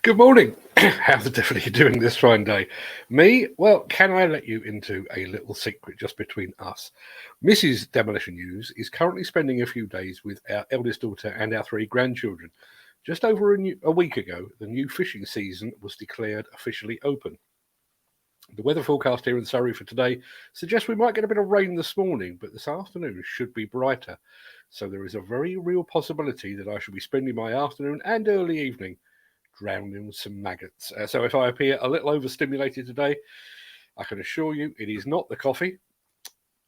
Good morning. How's the devil are you doing this fine day? Me? Well, can I let you into a little secret just between us? Mrs. Demolition News is currently spending a few days with our eldest daughter and our three grandchildren. Just over a week ago, the new fishing season was declared officially open. The weather forecast here in Surrey for today suggests we might get a bit of rain this morning, but this afternoon should be brighter. So there is a very real possibility that I shall be spending my afternoon and early evening drowning some maggots. So if I appear a little overstimulated today, I can assure you it is not the coffee.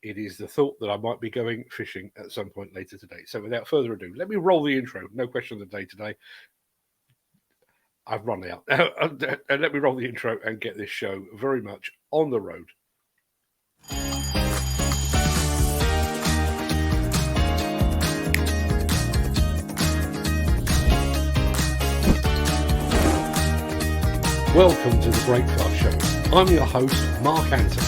It is the thought that I might be going fishing at some point later today. So without further ado, let me roll the intro. No question of the day today. I've run out. And let me roll the intro and get this show very much on the road. Welcome to the Breakfast Show. I'm your host, Mark Anthony.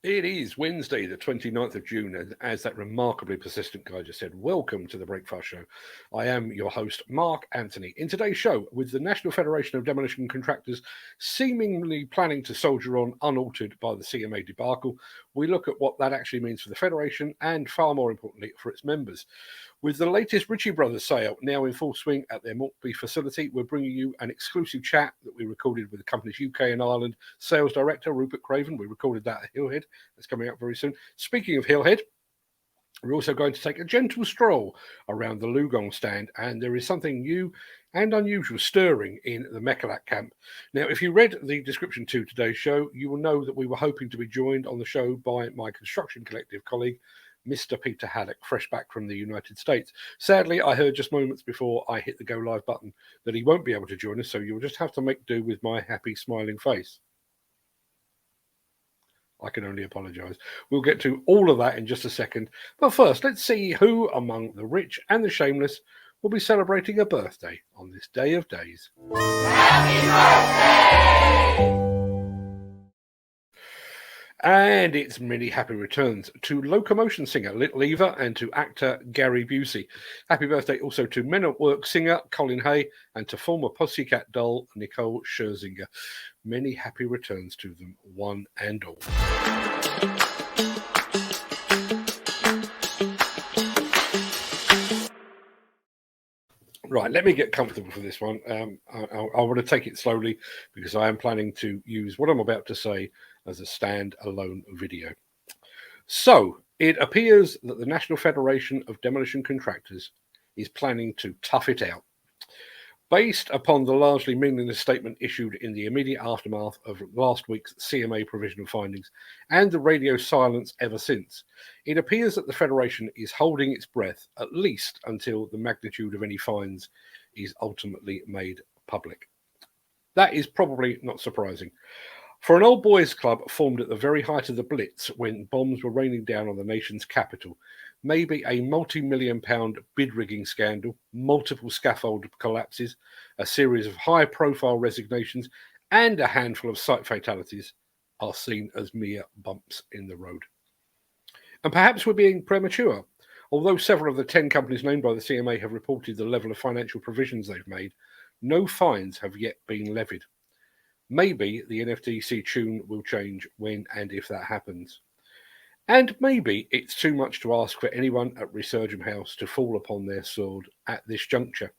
It is Wednesday, the 29th of June, and as that remarkably persistent guy just said, welcome to the Breakfast Show. I am your host, Mark Anthony. In today's show, with the National Federation of Demolition Contractors seemingly planning to soldier on unaltered by the CMA debacle, we look at what that actually means for the Federation and, far more importantly, for its members. With the latest Ritchie Brothers sale now in full swing at their Maltby facility, we're bringing you an exclusive chat that we recorded with the company's UK and Ireland sales director, Rupert Craven. We recorded that at Hillhead. That's coming up very soon. Speaking of Hillhead, we're also going to take a gentle stroll around the LiuGong stand, and there is something new and unusual stirring in the Mecalac camp. Now, if you read the description to today's show, you will know that we were hoping to be joined on the show by my construction collective colleague, Mr. Peter Haddock, fresh back from the United States. Sadly, I heard just moments before I hit the go live button that he won't be able to join us, so you'll just have to make do with my happy, smiling face. I can only apologise. We'll get to all of that in just a second. But first, let's see who among the rich and the shameless will be celebrating a birthday on this day of days. Happy birthday! And it's many happy returns to locomotion singer Lit Lever and to actor Gary Busey. Happy birthday also to Men at Work singer Colin Hay and to former Pussycat doll Nicole Scherzinger. Many happy returns to them, one and all. Right, let me get comfortable for this one. I want to take it slowly because I am planning to use what I'm about to say as a stand-alone video. So, it appears that the National Federation of Demolition Contractors is planning to tough it out. Based upon the largely meaningless statement issued in the immediate aftermath of last week's CMA provisional findings and the radio silence ever since, it appears that the Federation is holding its breath at least until the magnitude of any fines is ultimately made public. That is probably not surprising. For an old boys club formed at the very height of the Blitz when bombs were raining down on the nation's capital, maybe a multi-million-pound bid rigging scandal, multiple scaffold collapses, a series of high-profile resignations, and a handful of site fatalities are seen as mere bumps in the road. And perhaps we're being premature. Although several of the 10 companies named by the CMA have reported the level of financial provisions they've made, no fines have yet been levied. Maybe the NFTC tune will change when and if that happens. And maybe it's too much to ask for anyone at Resurgam House to fall upon their sword at this juncture.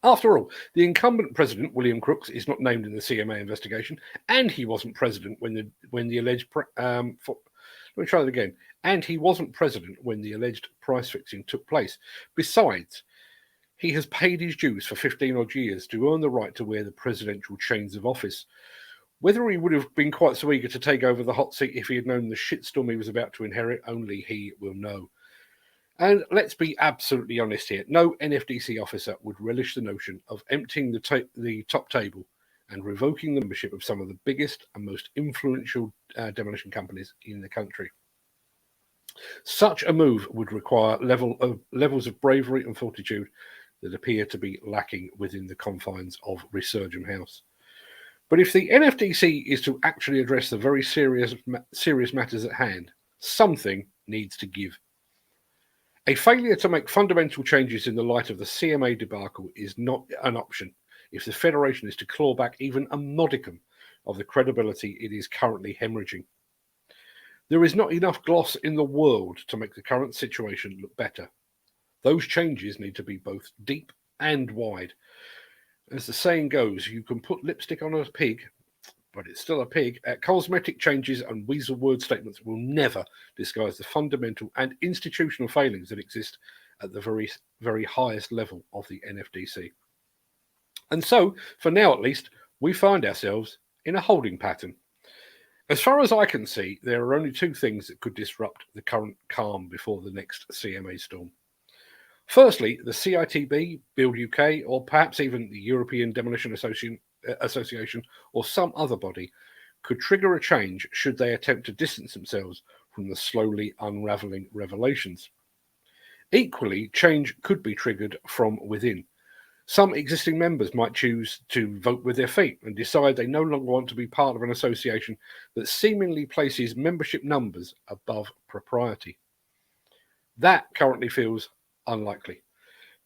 After all, the incumbent president, William Crooks, is not named in the CMA investigation, and he wasn't president when the alleged And he wasn't president when the alleged price fixing took place. Besides, he has paid his dues for 15 odd years to earn the right to wear the presidential chains of office. Whether he would have been quite so eager to take over the hot seat if he had known the shitstorm he was about to inherit, only he will know. And let's be absolutely honest here, no NFDC officer would relish the notion of emptying the top table and revoking the membership of some of the biggest and most influential demolition companies in the country. Such a move would require levels of bravery and fortitude that appear to be lacking within the confines of Resurgam House. But if the NFDC is to actually address the very serious matters at hand, Something needs to give. A failure to make fundamental changes in the light of the CMA debacle is not an option if the Federation is to claw back even a modicum of the credibility it is currently hemorrhaging. There is not enough gloss in the world to make the current situation look better. Those changes need to be both deep and wide. As the saying goes, you can put lipstick on a pig, but it's still a pig. Cosmetic changes and weasel word statements will never disguise the fundamental and institutional failings that exist at the very, very highest level of the NFDC. And so, for now at least, we find ourselves in a holding pattern. As far as I can see, there are only two things that could disrupt the current calm before the next CMA storm. Firstly, the CITB, Build UK, or perhaps even the European Demolition Association or some other body could trigger a change should they attempt to distance themselves from the slowly unravelling revelations. Equally, change could be triggered from within. Some existing members might choose to vote with their feet and decide they no longer want to be part of an association that seemingly places membership numbers above propriety. That currently feels unlikely.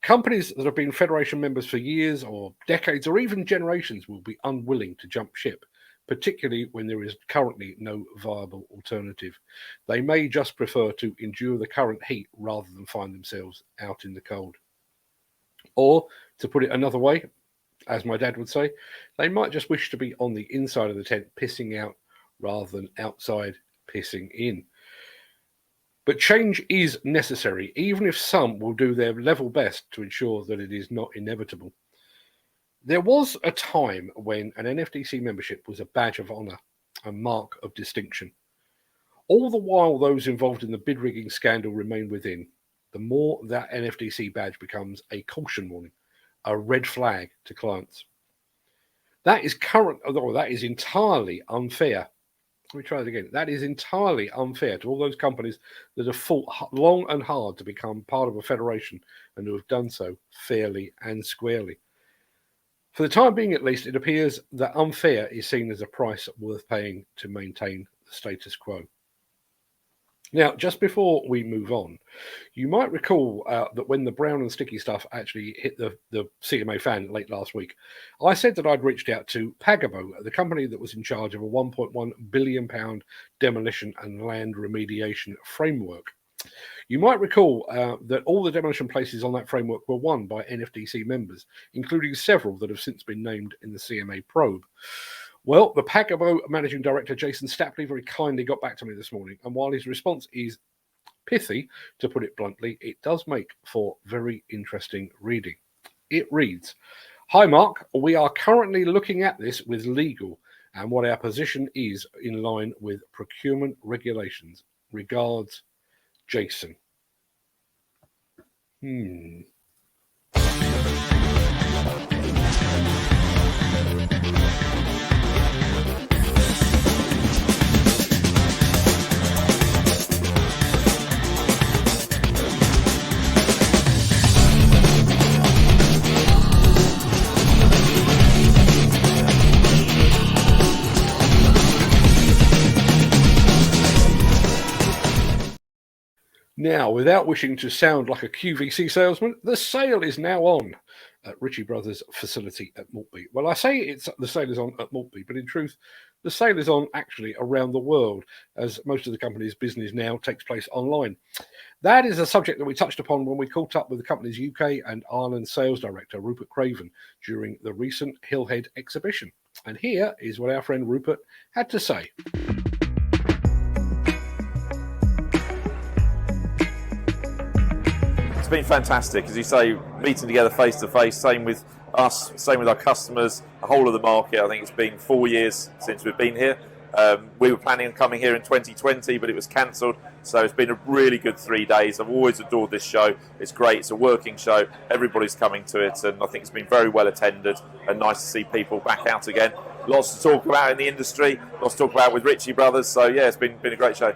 Companies that have been Federation members for years or decades or even generations will be unwilling to jump ship, particularly when there is currently no viable alternative. They may just prefer to endure the current heat rather than find themselves out in the cold. Or, to put it another way, as my dad would say, they might just wish to be on the inside of the tent pissing out rather than outside pissing in. But change is necessary, even if some will do their level best to ensure that it is not inevitable. There was a time when an NFDC membership was a badge of honour, a mark of distinction. All the while those involved in the bid rigging scandal remain within, the more that NFDC badge becomes a caution warning, a red flag to clients. That is entirely unfair. Let me try it again. That is entirely unfair to all those companies that have fought long and hard to become part of a federation and who have done so fairly and squarely. For the time being, at least, it appears that unfair is seen as a price worth paying to maintain the status quo. Now, just before we move on, you might recall that when the brown and sticky stuff actually hit the CMA fan late last week, I said that I'd reached out to Pagabo, the company that was in charge of a £1.1 billion demolition and land remediation framework. You might recall that all the demolition places on that framework were won by NFDC members, including several that have since been named in the CMA probe. Well, the Pagabo Managing Director, Jason Stapley, very kindly got back to me this morning, and while his response is pithy, to put it bluntly, it does make for very interesting reading. It reads, "Hi Mark, we are currently looking at this with legal and what our position is in line with procurement regulations. Regards, Jason." Now, without wishing to sound like a QVC salesman, the sale is now on at Ritchie Brothers' facility at Maltby. Well, I say the sale is on at Maltby, but in truth, the sale is on actually around the world, as most of the company's business now takes place online. That is a subject that we touched upon when we caught up with the company's UK and Ireland sales director, Rupert Craven, during the recent Hillhead exhibition. And here is what our friend Rupert had to say. It's been fantastic, as you say, meeting together face to face, same with us, same with our customers, the whole of the market. I think it's been 4 years since we've been here. We were planning on coming here in 2020, but it was cancelled, so it's been a really good 3 days. I've always adored this show. It's great, it's a working show, everybody's coming to it, and I think it's been very well attended and nice to see people back out again. Lots to talk about in the industry, lots to talk about with Ritchie Brothers, so yeah, it's been a great show.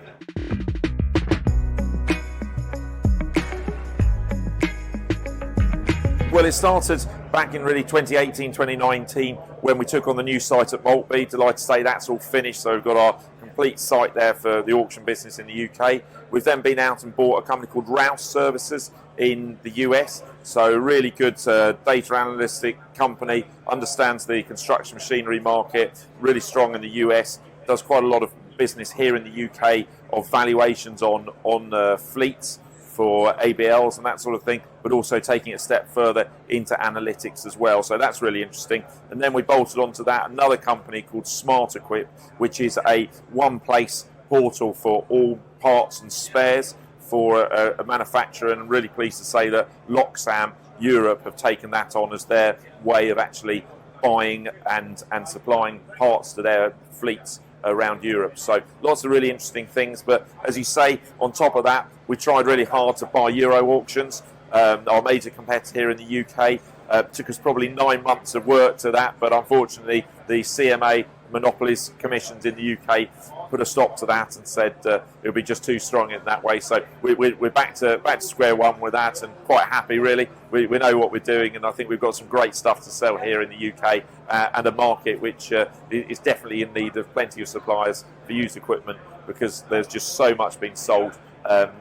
Well, it started back in really 2018, 2019 when we took on the new site at Maltby. Delighted to say that's all finished. So we've got our complete site there for the auction business in the UK. We've then been out and bought a company called Rouse Services in the US. So a really good data analytic company, understands the construction machinery market, really strong in the US, does quite a lot of business here in the UK of valuations on fleets for ABLs and that sort of thing, but also taking it a step further into analytics as well. So that's really interesting. And then we bolted onto that another company called Smart Equip, which is a one-place portal for all parts and spares for a manufacturer. And I'm really pleased to say that Loxam Europe have taken that on as their way of actually buying and supplying parts to their fleets around Europe. So lots of really interesting things. But as you say, on top of that, we tried really hard to buy Euro auctions. Our major competitor here in the UK. Took us probably 9 months of work to that, but unfortunately the CMA monopolies commissions in the UK put a stop to that and said it would be just too strong in that way. So we're back to square one with that, and quite happy really. We know what we're doing, and I think we've got some great stuff to sell here in the UK and a market which is definitely in need of plenty of suppliers for used equipment, because there's just so much being sold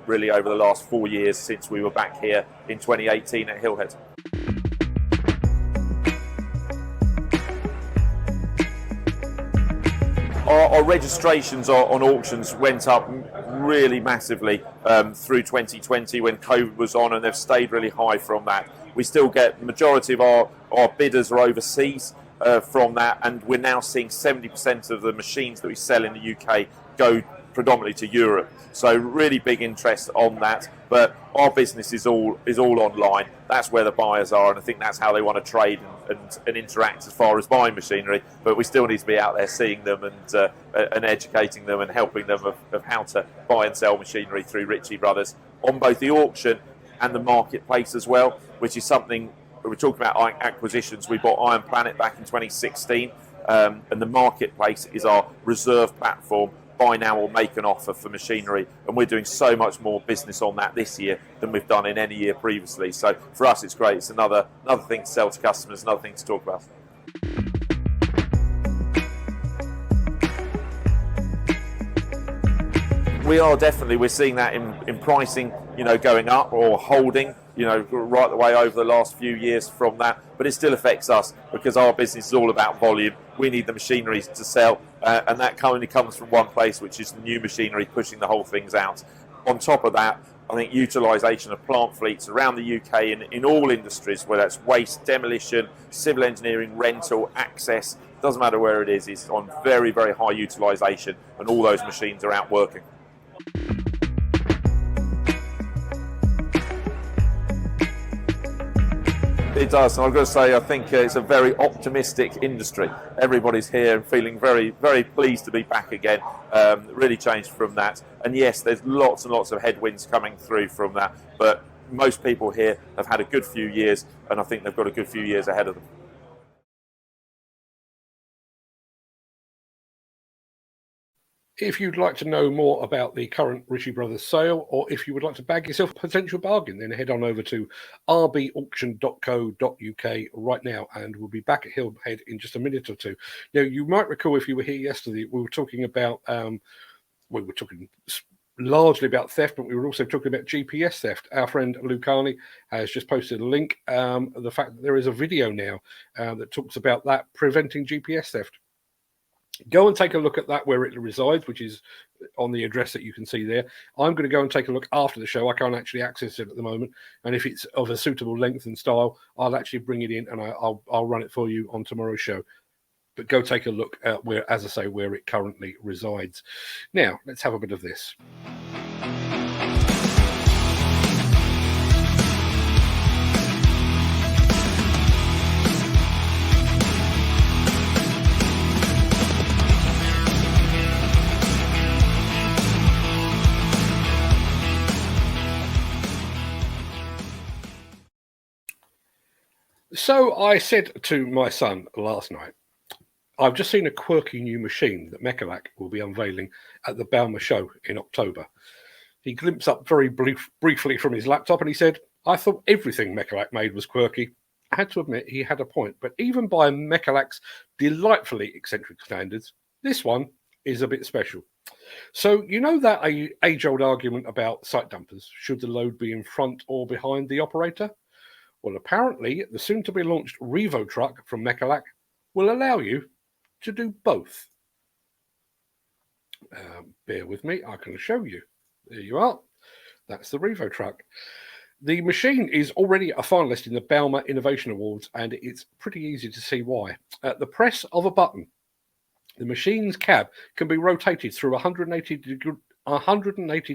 really over the last 4 years since we were back here in 2018 at Hillhead. Our registrations on auctions went up really massively through 2020 when COVID was on, and they've stayed really high from that. We still get the majority of our bidders are overseas from that, and we're now seeing 70% of the machines that we sell in the UK go predominantly to Europe. So really big interest on that, but our business is all online. That's where the buyers are, and I think that's how they want to trade and interact as far as buying machinery. But we still need to be out there seeing them and educating them and helping them of how to buy and sell machinery through Ritchie Brothers on both the auction and the marketplace as well, which is something we're talking about. Acquisitions. We bought Iron Planet back in 2016, and the marketplace is our reserve platform. Buy now or make an offer for machinery, and we're doing so much more business on that this year than we've done in any year previously. So for us it's great. It's another thing to sell to customers, another thing to talk about. We're seeing that in pricing, going up or holding, right the way over the last few years from that. But it still affects us because our business is all about volume. We need the machinery to sell, and that only comes from one place, which is the new machinery pushing the whole things out. On top of that, I think utilisation of plant fleets around the UK in all industries, whether it's waste, demolition, civil engineering, rental, access, doesn't matter where it is on very, very high utilisation, and all those machines are out working. It does, and I've got to say, I think it's a very optimistic industry. Everybody's here and feeling very, very pleased to be back again. Really changed from that. And yes, there's lots and lots of headwinds coming through from that, but most people here have had a good few years, and I think they've got a good few years ahead of them. If you'd like to know more about the current Ritchie Brothers sale, or if you would like to bag yourself a potential bargain, then head on over to rbauction.co.uk right now, and we'll be back at Hillhead in just a minute or two. Now, you might recall if you were here yesterday, we were talking about, largely about theft, but we were also talking about GPS theft. Our friend LiuGong has just posted a link, the fact that there is a video now that talks about that, preventing GPS theft. Go and take a look at that where it resides, which is on the address that you can see there. I'm going to go and take a look after the show. I can't actually access it at the moment, and if it's of a suitable length and style, I'll actually bring it in and I'll run it for you on tomorrow's show. But go take a look at where, as I say, where it currently resides. Now, let's have a bit of this. So I said to my son last night, I've just seen a quirky new machine that Mecalac will be unveiling at the Balmer show in October. He glimpsed up very briefly from his laptop and he said, I thought everything Mecalac made was quirky. I had to admit he had a point, but even by Mecalac's delightfully eccentric standards, this one is a bit special. So, you know that age-old argument about site dumpers, should the load be in front or behind the operator? Well, apparently, the soon-to-be-launched Revo truck from Mecalac will allow you to do both. Bear with me, I can show you. There you are. That's the Revo truck. The machine is already a finalist in the Bauma Innovation Awards, and it's pretty easy to see why. At the press of a button, the machine's cab can be rotated through 180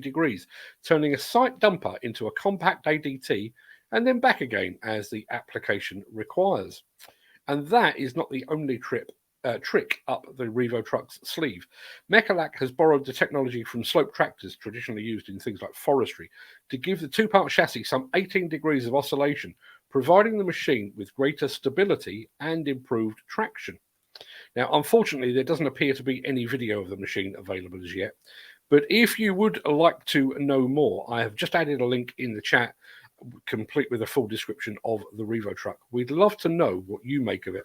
degrees, turning a site dumper into a compact ADT and then back again as the application requires. And that is not the only trick up the Revo truck's sleeve. Mecalac has borrowed the technology from slope tractors traditionally used in things like forestry to give the two-part chassis some 18 degrees of oscillation, providing the machine with greater stability and improved traction. Now, unfortunately, there doesn't appear to be any video of the machine available as yet, but if you would like to know more, I have just added a link in the chat complete with a full description of the Revo truck. We'd love to know what you make of it.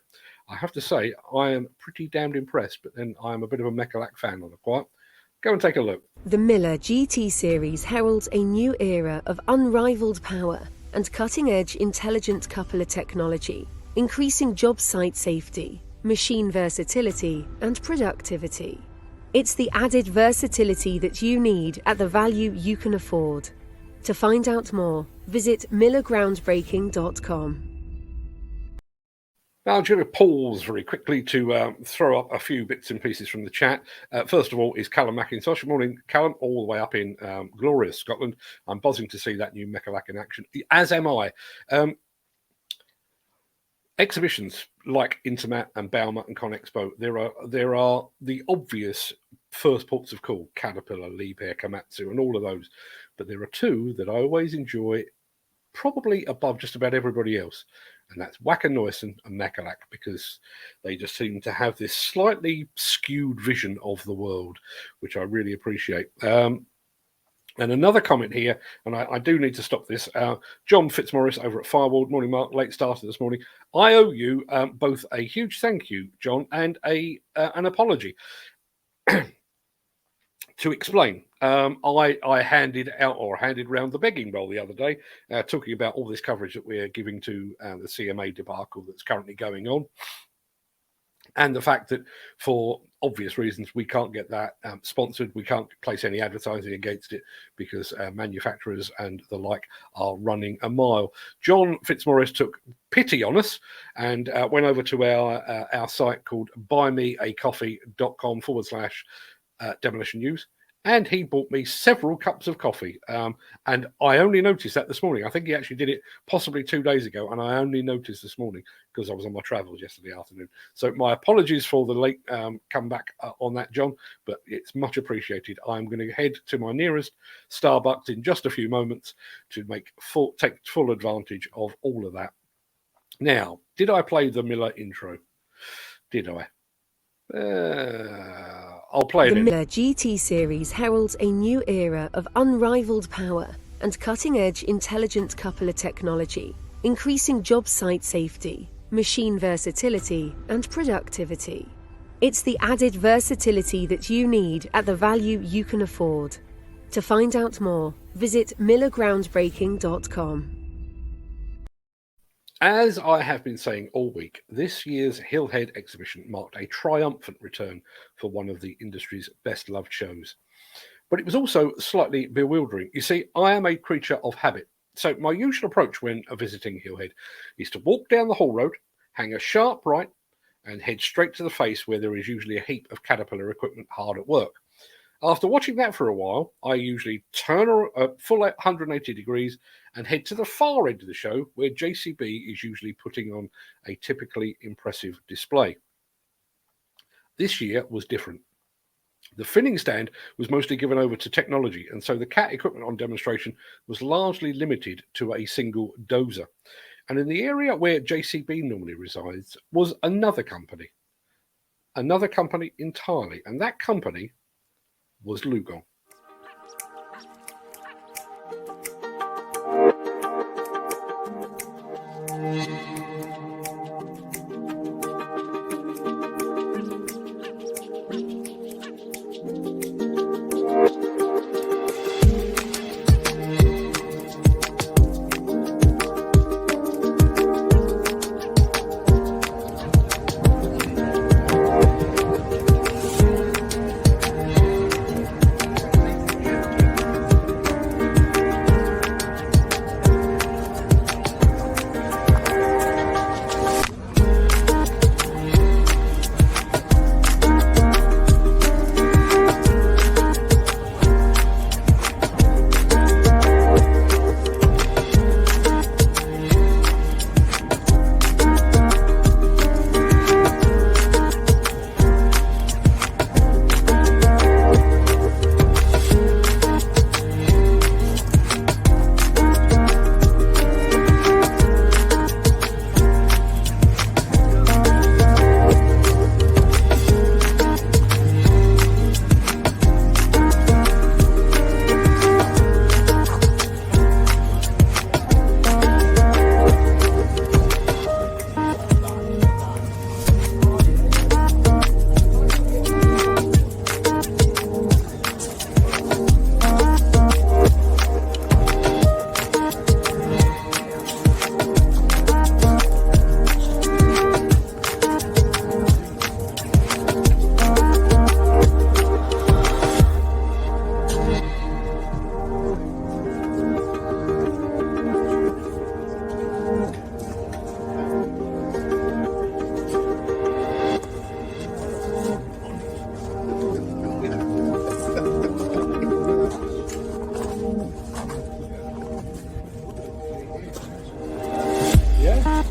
I have to say, I am pretty damned impressed, but then I am a bit of a Mecalac fan on the quiet. Go and take a look. The Miller GT series heralds a new era of unrivaled power and cutting-edge intelligent coupler technology, increasing job site safety, machine versatility, and productivity. It's the added versatility that you need at the value you can afford. To find out more, visit millergroundbreaking.com. Now, I'm going to pause very quickly to throw up a few bits and pieces from the chat. First of all is Callum McIntosh. Good morning, Callum, all the way up in glorious Scotland. I'm buzzing to see that new Mecalac in action, as am I. Exhibitions like Intermat and Bauma and ConExpo, there are the obvious first ports of call, Caterpillar, Liebherr, Komatsu, and all of those. But there are two that I always enjoy, probably above just about everybody else. And that's Wacker Neuson and Mecalac, because they just seem to have this slightly skewed vision of the world, which I really appreciate. And another comment here, and I do need to stop this. John Fitzmaurice over at Firewall. Morning, Mark. Late starter this morning. I owe you both a huge thank you, John, and an apology. To explain, I handed round the begging bowl the other day, talking about all this coverage that we're giving to the CMA debacle that's currently going on, and the fact that for obvious reasons we can't get that sponsored, we can't place any advertising against it because manufacturers and the like are running a mile. John Fitzmaurice took pity on us and went over to our site called buymeacoffee.com/demolition news, and he bought me several cups of coffee. And I only noticed that this morning. I think he actually did it possibly 2 days ago, and I only noticed this morning because I was on my travels yesterday afternoon. So my apologies for the late comeback on that, John, but it's much appreciated. I'm going to head to my nearest Starbucks in just a few moments to take full advantage of all of that. Now, did I play the Miller intro? Did I? I'll play it. The Miller GT series heralds a new era of unrivaled power and cutting-edge intelligent coupler technology, increasing job site safety, machine versatility, and productivity. It's the added versatility that you need at the value you can afford. To find out more, visit millergroundbreaking.com. As I have been saying all week, this year's Hillhead exhibition marked a triumphant return for one of the industry's best-loved shows. But it was also slightly bewildering. You see, I am a creature of habit. So my usual approach when visiting Hillhead is to walk down the Hall Road, hang a sharp right, and head straight to the face where there is usually a heap of Caterpillar equipment hard at work. After watching that for a while, I usually turn a full 180 degrees and head to the far end of the show where JCB is usually putting on a typically impressive display. This year was different. The finning stand was mostly given over to technology, and so the CAT equipment on demonstration was largely limited to a single dozer. And in the area where JCB normally resides was another company entirely, and that company was LiuGong. Yeah.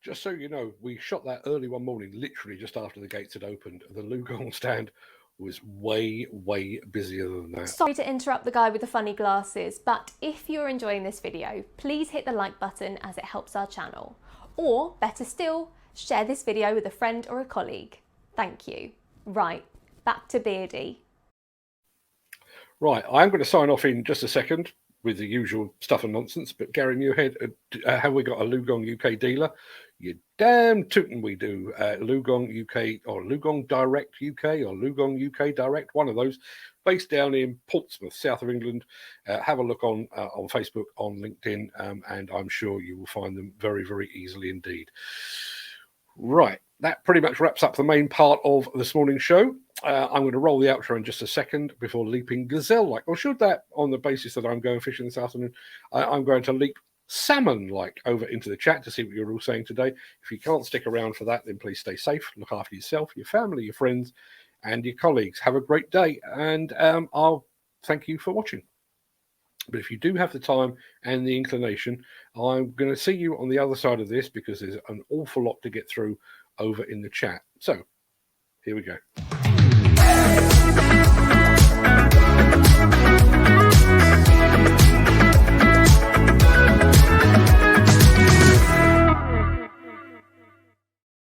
Just so you know, we shot that early one morning, literally just after the gates had opened. The LiuGong stand was way, way busier than that. Sorry to interrupt the guy with the funny glasses, but if you're enjoying this video, please hit the like button as it helps our channel. Or, better still, share this video with a friend or a colleague. Thank you. Right, back to Beardy. Right, I'm going to sign off in just a second with the usual stuff and nonsense, but Gary Muirhead, have we got a LiuGong UK dealer? You damn tootin' we do. LiuGong UK or LiuGong Direct UK or LiuGong UK Direct, one of those, based down in Portsmouth, south of England. Have a look on Facebook, on LinkedIn, and I'm sure you will find them very, very easily indeed. Right, that pretty much wraps up the main part of this morning's show. I'm going to roll the outro in just a second before leaping gazelle-like, or should that, on the basis that I'm going fishing this afternoon, I'm going to leap salmon-like over into the chat to see what you're all saying today. If you can't stick around for that, then please stay safe, look after yourself, your family, your friends, and your colleagues. Have a great day, and I'll thank you for watching. But if you do have the time and the inclination, I'm going to see you on the other side of this because there's an awful lot to get through over in the chat. So, here we go.